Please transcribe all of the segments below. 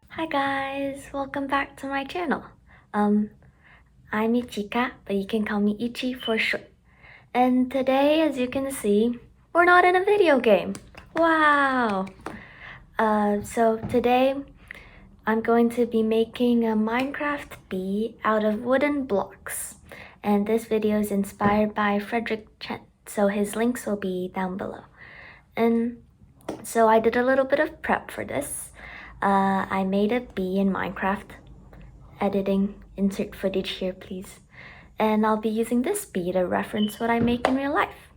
Hi guys, welcome back to my channel. I'm Ichika, but you can call me Ichi for short. And today, as you can see, we're not in a video game. Wow! So today, I'm going to be making a Minecraft bee out of wooden blocks. And this video is inspired by Frederick Chen, so his links will be down below. And so I did a little bit of prep for this. I made a bee in Minecraft. Editing, insert footage here please. And I'll be using this bee to reference what I make in real life.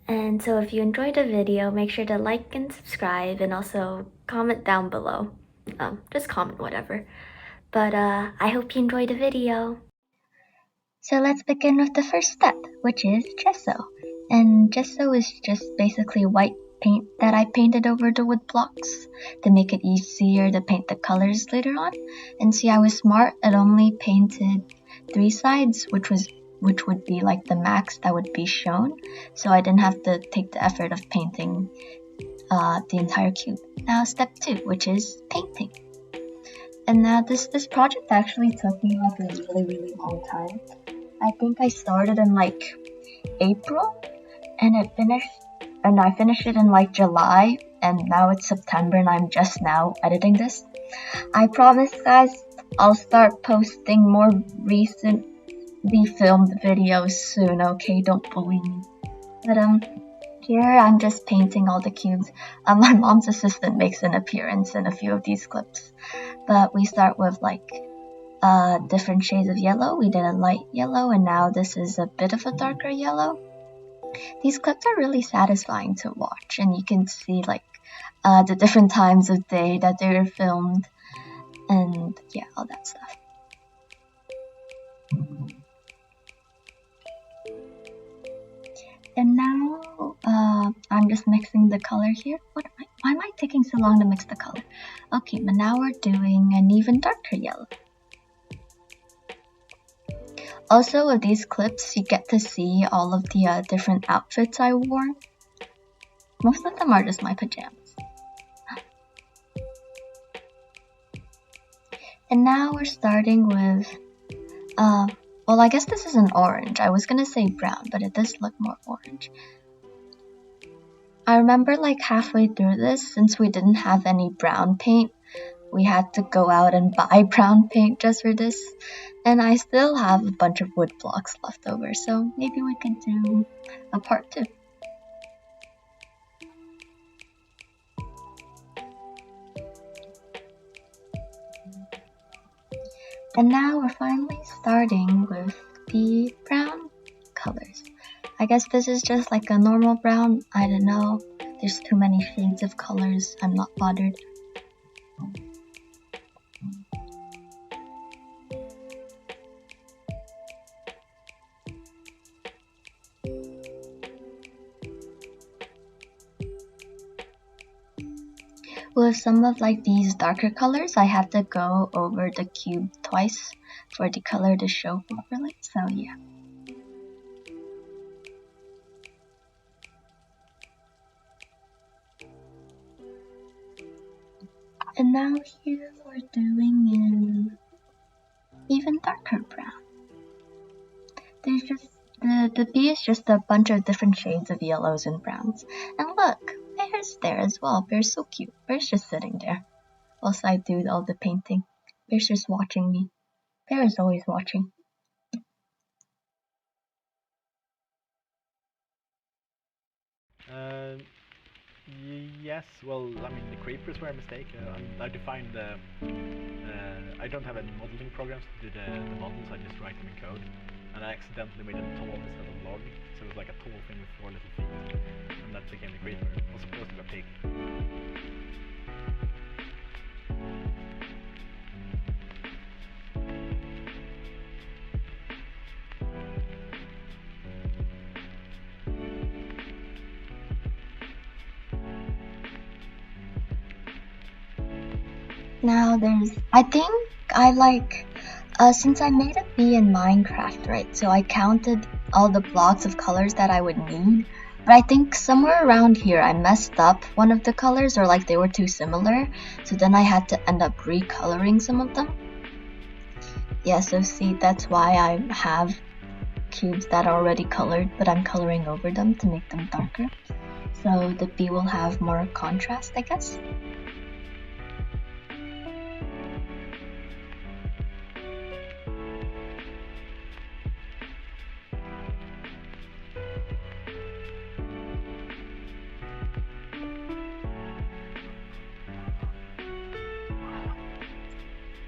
And so if you enjoyed the video, make sure to like and subscribe and also comment down below. Just comment whatever. But I hope you enjoyed the video. So let's begin with the first step, which is gesso. And gesso is just basically white paint that I painted over the wood blocks to make it easier to paint the colors later on. And see, I was smart. It only painted 3 sides, which would be like the max that would be shown. So I didn't have to take the effort of painting the entire cube. Now step 2, which is painting. And now this project actually took me like a really long time. I think I started in like April and I finished it in like July, and now it's September and I'm just now editing this. I promise guys, I'll start posting more recently filmed videos soon, okay? Don't bully me. But here I'm just painting all the cubes. My mom's assistant makes an appearance in a few of these clips. But we start with like different shades of yellow. We did a light yellow and now this is a bit of a darker yellow. These clips are really satisfying to watch, and you can see like the different times of day that they were filmed and yeah, all that stuff. And now I'm just mixing the color here. Why am I taking so long to mix the color? Okay, but now we're doing an even darker yellow. Also, with these clips, you get to see all of the different outfits I wore. Most of them are just my pajamas. And now we're starting with, well, I guess this is an orange. I was gonna say brown, but it does look more orange. I remember like halfway through this, since we didn't have any brown paint, we had to go out and buy brown paint just for this. And I still have a bunch of wood blocks left over, so maybe we could do a part 2. And now we're finally starting with the brown colors. I guess this is just like a normal brown. I don't know. There's too many shades of colors. I'm not bothered. With some of like these darker colors, I have to go over the cube twice for the color to show properly, so yeah. And now here we're doing an even darker brown. There's just, the bee is just a bunch of different shades of yellows and browns. And look! Bear's there as well. Bear's so cute. Bear's just sitting there whilst I do all the painting. Bear's just watching me. Bear is always watching. Yes, well, I mean, the creepers were a mistake. I defined the. I don't have any modeling programs to do the models, I just write them in code. And I accidentally made a tall instead of log, so it was like a tall thing with 4 little feet. And that became the creeper. It was supposed to be a pig. Now since I made a bee in Minecraft, right? So I counted all the blocks of colors that I would need But I think somewhere around here I messed up one of the colors, or like they were too similar, so then I had to end up recoloring some of them. Yeah, so see, that's why I have cubes that are already colored, but I'm coloring over them to make them darker. So the bee will have more contrast, I guess.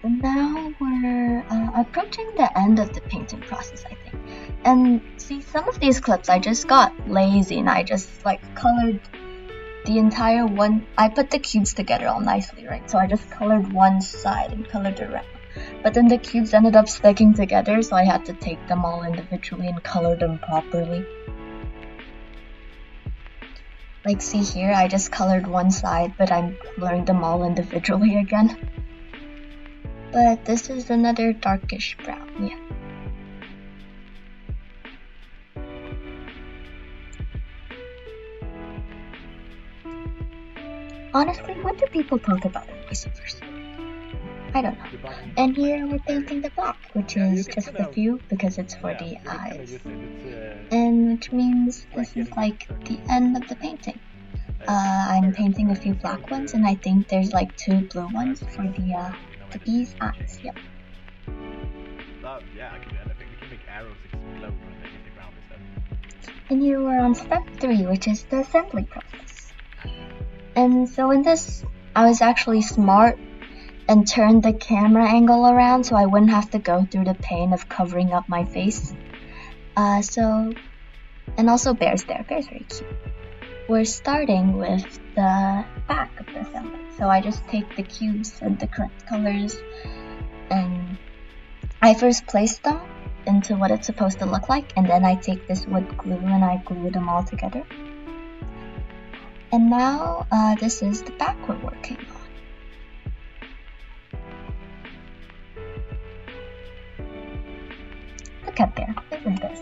And now we're approaching the end of the painting process, I think. And see, some of these clips I just got lazy and I just like colored the entire one. I put the cubes together all nicely, right? So I just colored one side and colored it around. But then the cubes ended up sticking together, so I had to take them all individually and color them properly. Like, see here, I just colored one side, but I'm coloring them all individually again. But this is another darkish brown, yeah. Honestly, what do people talk about in voiceovers? I don't know. And here we're painting the black, which is just a few because it's for the eyes. And which means this is like the end of the painting. I'm painting a few black ones, and I think there's like 2 blue ones for the bee's eyes. Yep. Yeah, I can do anything. We can make arrows explode when they hit the ground instead. And you were on step 3, which is the assembly process. And so in this, I was actually smart and turned the camera angle around so I wouldn't have to go through the pain of covering up my face. And also Bear's there. Bear's very cute. We're starting with the back of the assembly. So I just take the cubes and the correct colors, and I first place them into what it's supposed to look like, and then I take this wood glue and I glue them all together. And now this is the back we're working on. Look at Bear, isn't this?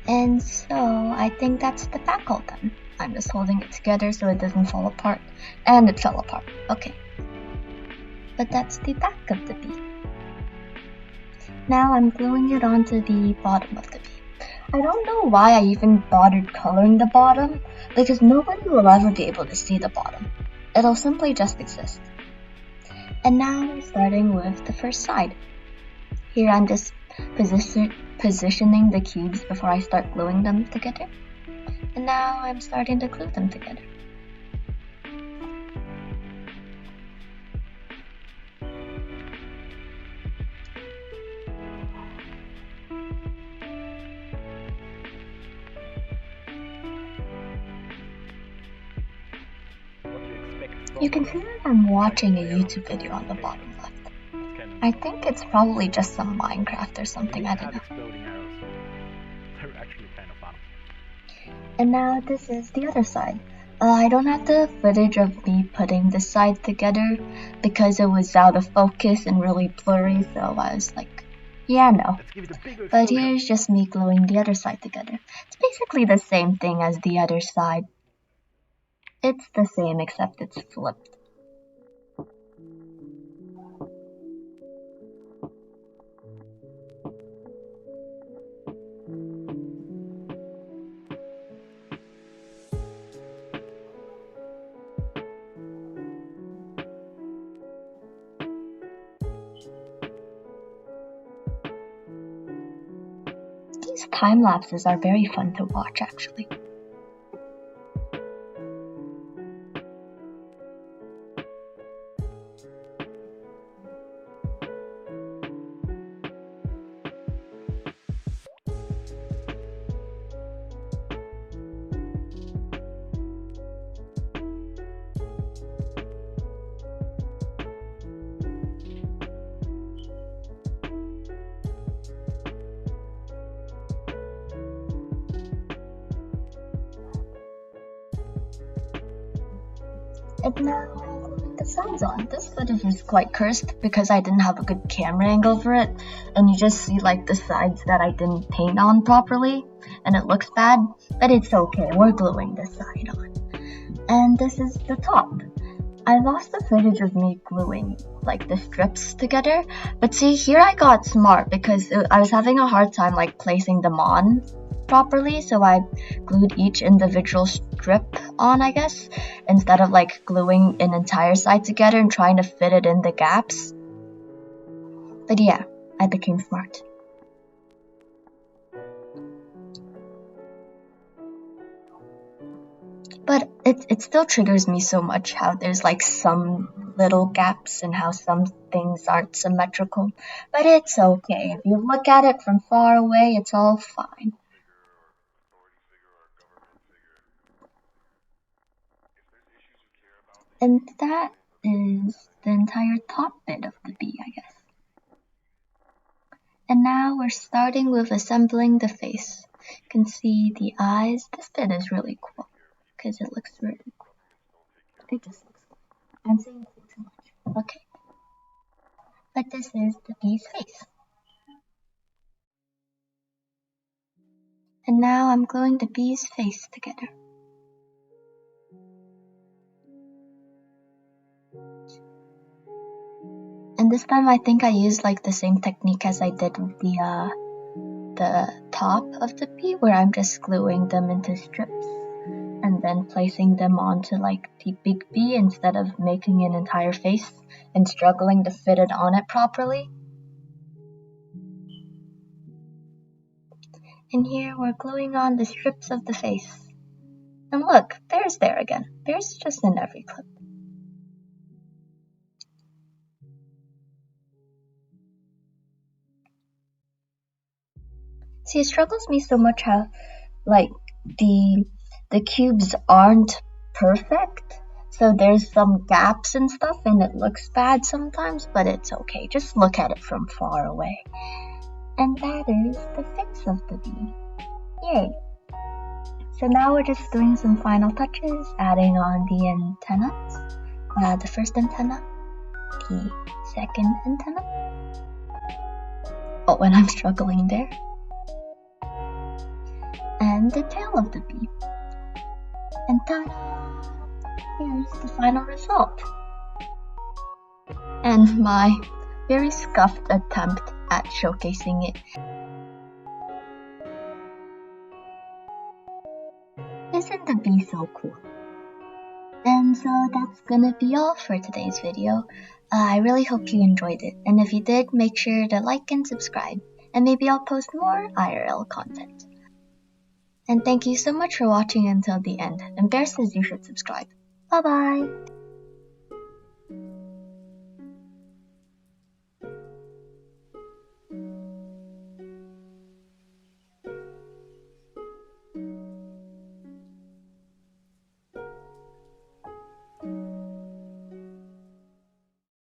And so I think that's the back all done. I'm just holding it together so it doesn't fall apart. And it fell apart. Okay. But that's the back of the bee. Now I'm gluing it onto the bottom of the bee. I don't know why I even bothered coloring the bottom, because nobody will ever be able to see the bottom. It'll simply just exist. And now we're starting with the first side. Here I'm just positioning the cubes before I start gluing them together. And now I'm starting to glue them together. You can see that I'm watching a YouTube video on the bottom left. I think it's probably just some Minecraft or something, I don't know. They're actually kind of fun. And now this is the other side. I don't have the footage of me putting this side together because it was out of focus and really blurry, so I was like, yeah, no. But here's just me gluing the other side together. It's basically the same thing as the other side. It's the same except it's flipped. These time lapses are very fun to watch, actually. And now the sides on. This footage is quite cursed because I didn't have a good camera angle for it, and you just see like the sides that I didn't paint on properly, and it looks bad, but it's okay, we're gluing this side on. And this is the top. I lost the footage of me gluing like the strips together, but see, here I got smart because I was having a hard time like placing them on properly, so I glued each individual strip on, I guess, instead of like gluing an entire side together and trying to fit it in the gaps. But yeah, I became smart. But it still triggers me so much how there's like some little gaps and how some things aren't symmetrical. But it's okay. If you look at it from far away, it's all fine. And that is the entire top bit of the bee, I guess. And now we're starting with assembling the face. You can see the eyes. This bit is really cool because it looks really cool. It just looks cool. I'm saying too much. Okay. But this is the bee's face. And now I'm gluing the bee's face together. And this time I think I used like the same technique as I did with the top of the bee, where I'm just gluing them into strips and then placing them onto like the big bee instead of making an entire face and struggling to fit it on it properly. And here we're gluing on the strips of the face. And look, Bear's there again. Bear's just in every clip. See, it struggles me so much how like the cubes aren't perfect. So there's some gaps and stuff and it looks bad sometimes, but it's okay. Just look at it from far away. And that is the face of the bee. Yay! So now we're just doing some final touches, adding on the antennas. The first antenna, the second antenna. Oh, and I'm struggling there. And the tail of the bee. And ta-da! Here's the final result. And my very scuffed attempt at showcasing it. Isn't the bee so cool? And so that's gonna be all for today's video. I really hope you enjoyed it, and if you did, make sure to like and subscribe, and maybe I'll post more IRL content. And thank you so much for watching until the end, and Bear says you should subscribe. Bye bye!